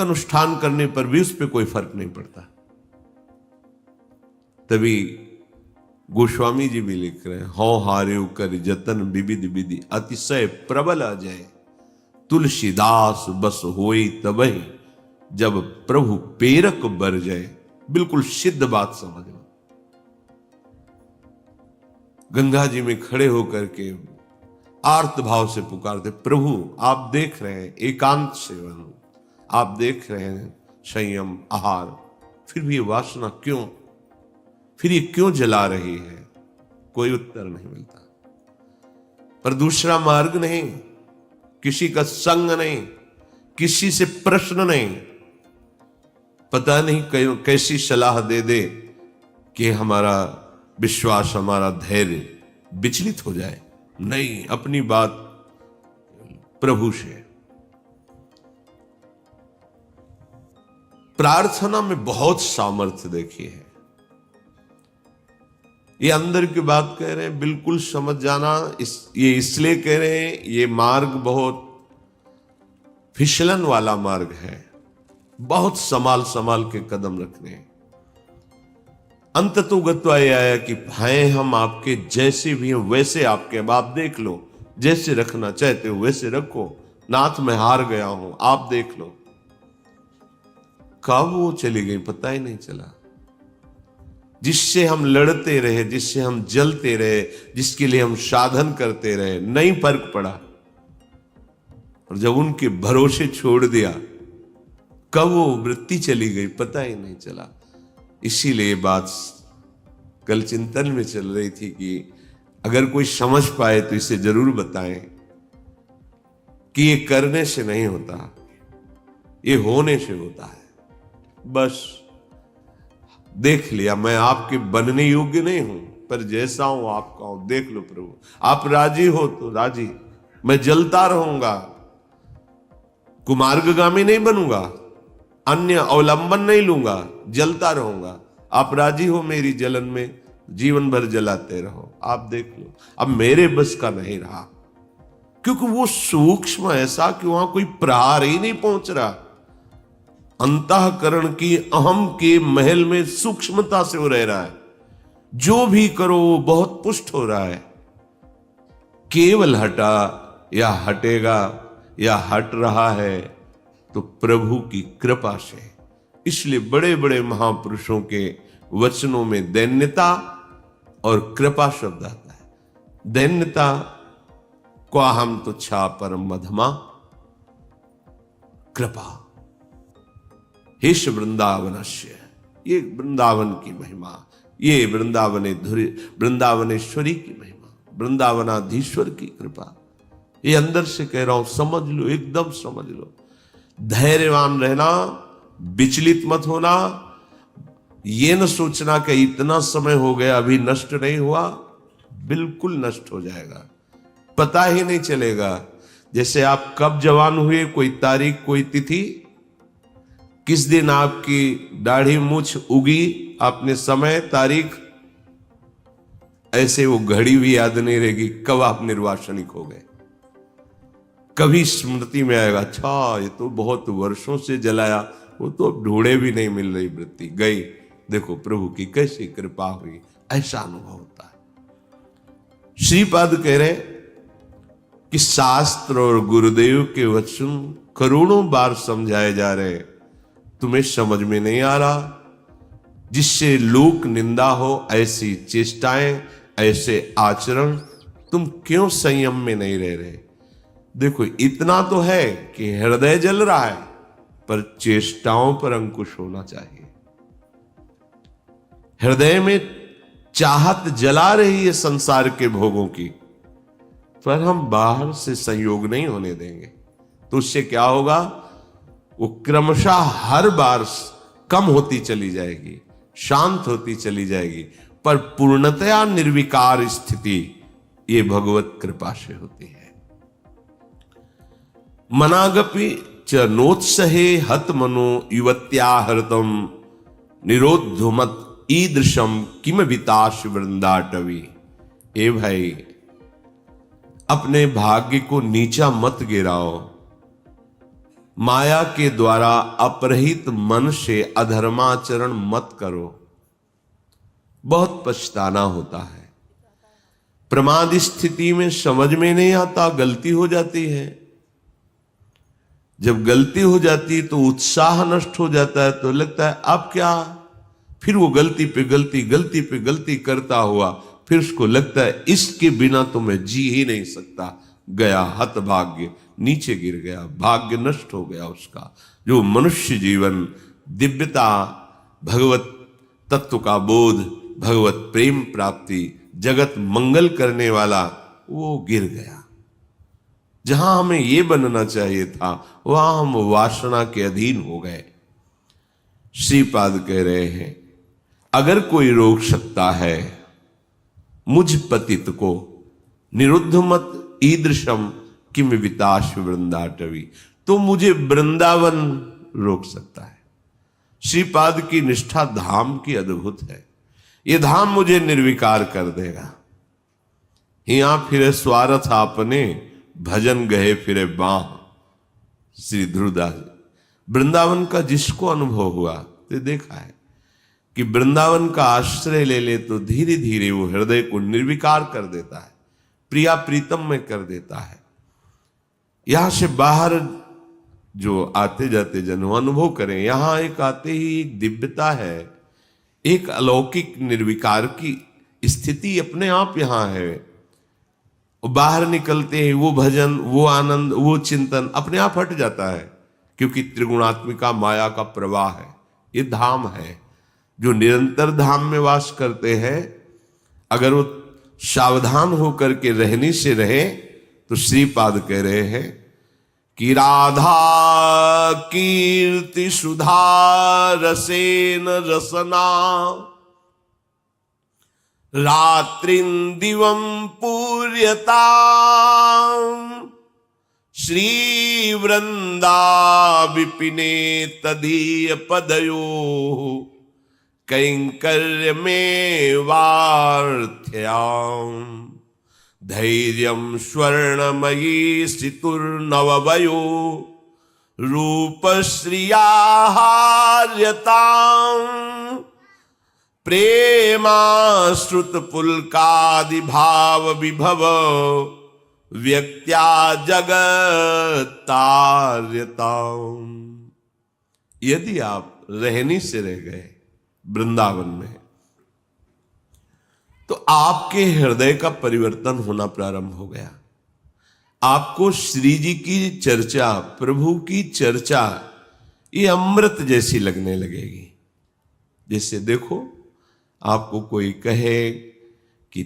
अनुष्ठान करने पर भी उस पर कोई फर्क नहीं पड़ता। तभी गोस्वामी जी भी लिख रहे हैं, हौ हारे कर जतन विविध विधि अतिशय प्रबल अजय, तुलसीदास बस होई तबहि जब प्रभु पेरक बर जाए। बिल्कुल सिद्ध बात समझ लो। गंगा जी में खड़े होकर के आर्त भाव से पुकारते, प्रभु आप देख रहे हैं एकांत सेवन, आप देख रहे हैं संयम आहार, फिर भी ये वासना क्यों, फिर ये क्यों जला रही है? कोई उत्तर नहीं मिलता। पर दूसरा मार्ग नहीं, किसी का संग नहीं, किसी से प्रश्न नहीं, पता नहीं कैसी सलाह दे दे कि हमारा विश्वास, हमारा धैर्य विचलित हो जाए। नहीं, अपनी बात प्रभु से। प्रार्थना में बहुत सामर्थ्य देखी है। ये अंदर की बात कह रहे हैं, बिल्कुल समझ जाना। ये इसलिए कह रहे हैं, ये मार्ग बहुत फिसलन वाला मार्ग है, बहुत संभाल संभाल के कदम रखने हैं। अंत तो गत्वा ये आया कि हैं हम आपके, जैसे भी हैं वैसे आपके। अब आप देख लो, जैसे रखना चाहते हो वैसे रखो। नाथ मैं हार गया हूं, आप देख लो। कब वो चली गई पता ही नहीं चला। जिससे हम लड़ते रहे, जिससे हम जलते रहे, जिसके लिए हम साधन करते रहे, नहीं फर्क पड़ा। और जब उनके भरोसे छोड़ दिया, कब वो वृत्ति चली गई पता ही नहीं चला। इसीलिए बात कल चिंतन में चल रही थी कि अगर कोई समझ पाए तो इसे जरूर बताएं कि ये करने से नहीं होता, ये होने से होता है। बस देख लिया, मैं आपके बनने योग्य नहीं हूं, पर जैसा हूं आपका हूं। देख लो प्रभु, आप राजी हो तो राजी, मैं जलता रहूंगा, कुमार्गगामी नहीं बनूंगा, अन्य अवलंबन नहीं लूंगा, जलता रहूंगा। आप राजी हो मेरी जलन में, जीवन भर जलाते रहो। आप देख लो, अब मेरे बस का नहीं रहा, क्योंकि वो सूक्ष्म ऐसा कि वहां कोई प्रहार ही नहीं पहुंच रहा। अंतःकरण की अहम के महल में सूक्ष्मता से वो रह रहा है। जो भी करो वो बहुत पुष्ट हो रहा है। केवल हटा या हटेगा या हट रहा है तो प्रभु की कृपा से। इसलिए बड़े बड़े महापुरुषों के वचनों में दैन्यता और कृपा शब्द आता है। दैन्यता को हम तुच्छा परम मधमा, कृपा हेश वृंदावनस्य, ये वृंदावन की महिमा, ये वृंदावनेश्वरी की महिमा, वृंदावनाधीश्वर की कृपा। ये अंदर से कह रहा हूं, समझ लो, एकदम समझ लो। धैर्यवान रहना, विचलित मत होना, ये न सोचना कि इतना समय हो गया अभी नष्ट नहीं हुआ। बिल्कुल नष्ट हो जाएगा, पता ही नहीं चलेगा। जैसे आप कब जवान हुए, कोई तारीख, कोई तिथि, किस दिन आपकी दाढ़ी मूछ उगी, आपने समय तारीख, ऐसे वो घड़ी भी याद नहीं रहेगी कब आप निर्वासनिक हो गए। कभी स्मृति में आएगा, अच्छा ये तो बहुत वर्षों से जलाया, वो तो अब ढूंढे भी नहीं मिल रही वृत्ति, गई। देखो प्रभु की कैसी कृपा हुई, ऐसा अनुभव होता है। श्रीपाद कह रहे कि शास्त्र और गुरुदेव के वचन करोड़ों बार समझाए जा रहे, तुम्हें समझ में नहीं आ रहा। जिससे लोक निंदा हो, ऐसी चेष्टाएं, ऐसे आचरण, तुम क्यों संयम में नहीं रह रहे? देखो इतना तो है कि हृदय जल रहा है, पर चेष्टाओं पर अंकुश होना चाहिए। हृदय में चाहत जला रही है संसार के भोगों की, पर हम बाहर से संयोग नहीं होने देंगे। तो उससे क्या होगा, वो क्रमशः हर बार कम होती चली जाएगी, शांत होती चली जाएगी, पर पूर्णतया निर्विकार स्थिति ये भगवत कृपा से होती है। मनागपि च नोत्सहे हत मनो युवत्या हृतम निरोधुमत ईदृशम किम विताश वृंदाटवी। ए भाई, अपने भाग्य को नीचा मत गिराओ। माया के द्वारा अपरहित मन से अधर्माचरण मत करो, बहुत पछताना होता है। प्रमाद स्थिति में समझ में नहीं आता, गलती हो जाती है। जब गलती हो जाती तो उत्साह नष्ट हो जाता है, तो लगता है अब क्या, फिर वो गलती पे गलती, गलती पे गलती करता हुआ फिर उसको लगता है इसके बिना तो मैं जी ही नहीं सकता। गया हतभाग्य, नीचे गिर गया, भाग्य नष्ट हो गया उसका। जो मनुष्य जीवन, दिव्यता, भगवत तत्व का बोध, भगवत प्रेम प्राप्ति, जगत मंगल करने वाला, वो गिर गया। जहां हमें ये बनना चाहिए था वहां हम वासना के अधीन हो गए। श्रीपाद कह रहे हैं अगर कोई रोक सकता है मुझ पतित को, निरुद्ध मत ईदृशम किम विताश वृंदाटवी, तो मुझे वृंदावन रोक सकता है। श्रीपाद की निष्ठा धाम की अद्भुत है। ये धाम मुझे निर्विकार कर देगा। हिया फिरे स्वार्थ आपने, भजन गए फिरे बाह। श्री ध्रुवदास वृंदावन का जिसको अनुभव हुआ तो देखा है कि वृंदावन का आश्रय ले ले तो धीरे धीरे वो हृदय को निर्विकार कर देता है, प्रिया प्रीतम में कर देता है। यहां से बाहर जो आते जाते जन अनुभव करें, यहां एक आते ही एक दिव्यता है, एक अलौकिक निर्विकार की स्थिति अपने आप यहां है। बाहर निकलते हैं वो भजन, वो आनंद, वो चिंतन अपने आप हट जाता है, क्योंकि त्रिगुणात्मिका माया का प्रवाह है। ये धाम है। जो निरंतर धाम में वास करते हैं, अगर वो सावधान होकर के रहने से रहे तो श्रीपाद कह रहे हैं कि राधा कीर्ति सुधा रसेन रसना, रात्रिं दिवं पूर्यता, श्री वृंदा विपिने तदीय पदयो, कैंकर्य में वार्थ्याम, धैर्यं स्वर्णमयी सितुर्नववयो, रूपश्रियाहार्यताम्, प्रेमाश्रुत पुलकादि भाव विभव, व्यक्त्या जगत्तार्यताम्। यदि आप रहनी से रह गए वृंदावन में तो आपके हृदय का परिवर्तन होना प्रारंभ हो गया। आपको श्री जी की चर्चा, प्रभु की चर्चा, ये अमृत जैसी लगने लगेगी। जैसे देखो, आपको कोई कहे कि